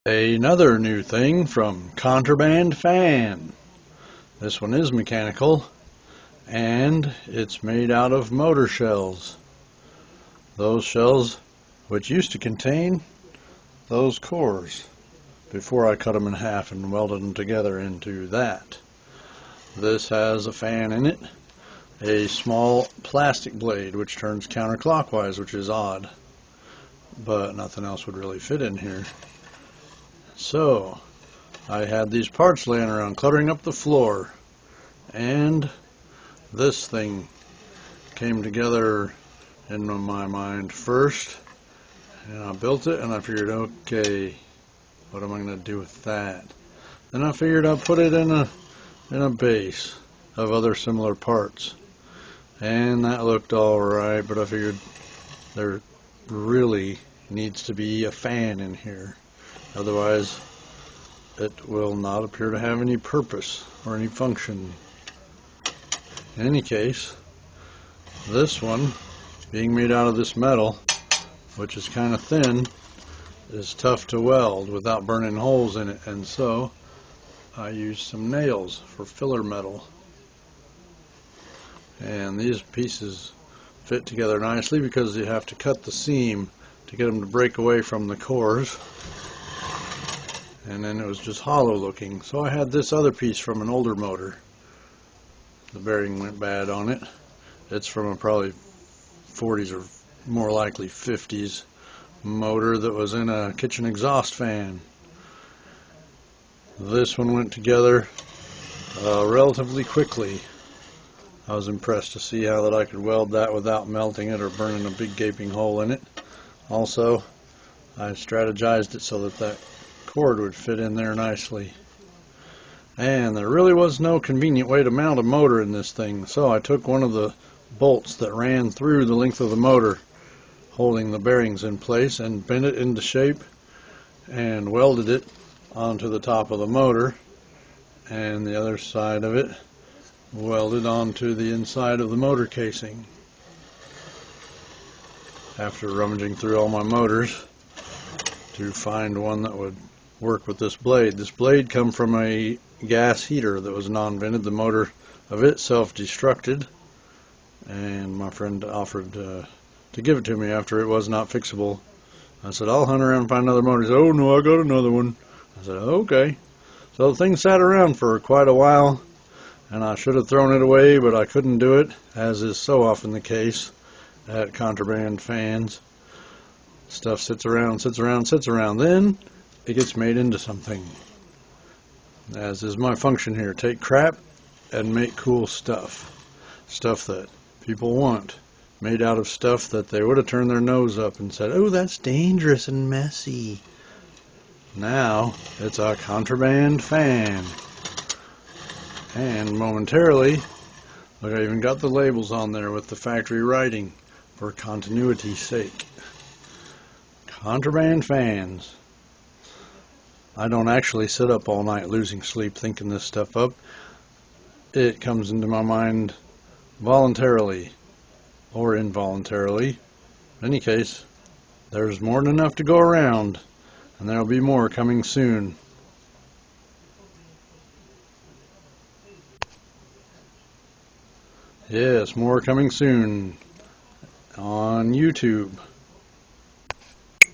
Another new thing from Contraband Fan. This one is mechanical and it's made out of motor shells. Those shells which used to contain those cores before I cut them in half and welded them together into that. This has a fan in it, a small plastic blade which turns counterclockwise, which is odd, but nothing else would really fit in here. So I had these parts laying around cluttering up the floor, and this thing came together in my mind first, and I built it and I figured, okay, what am I going to do with that? Then I figured I'd put it in a base of other similar parts, and that looked alright, but I figured there really needs to be a fan in here. Otherwise, it will not appear to have any purpose or any function. In any case, this one, being made out of this metal, which is kind of thin, is tough to weld without burning holes in it, and so I used some nails for filler metal. And these pieces fit together nicely because you have to cut the seam to get them to break away from the cores. And then it was just hollow looking. So I had this other piece from an older motor. The bearing went bad on it. It's from a probably 40s or more likely 50s motor that was in a kitchen exhaust fan. This one went together relatively quickly. I was impressed to see how that I could weld that without melting it or burning a big gaping hole in it. Also, I strategized it so that cord would fit in there nicely. And there really was no convenient way to mount a motor in this thing, so I took one of the bolts that ran through the length of the motor holding the bearings in place and bent it into shape and welded it onto the top of the motor, and the other side of it welded onto the inside of the motor casing. After rummaging through all my motors to find one that would work with this blade. This blade come from a gas heater that was non-vented. The motor of it self-destructed, and my friend offered to give it to me after it was not fixable. I said, I'll hunt around and find another motor. He said, oh no, I got another one. I said, okay. So the thing sat around for quite a while, and I should have thrown it away, but I couldn't do it, as is so often the case at Contraband Fans. Stuff sits around, then it gets made into something. As is my function here, take crap and make cool stuff. Stuff that people want, made out of stuff that they would have turned their nose up and said, oh, that's dangerous and messy. Now it's a Contraband Fan. And momentarily, look, I even got the labels on there with the factory writing for continuity's sake. Contraband Fans. I don't actually sit up all night losing sleep thinking this stuff up. It comes into my mind voluntarily or involuntarily. In any case, there's more than enough to go around, and there'll be more coming soon. Yes, more coming soon on YouTube.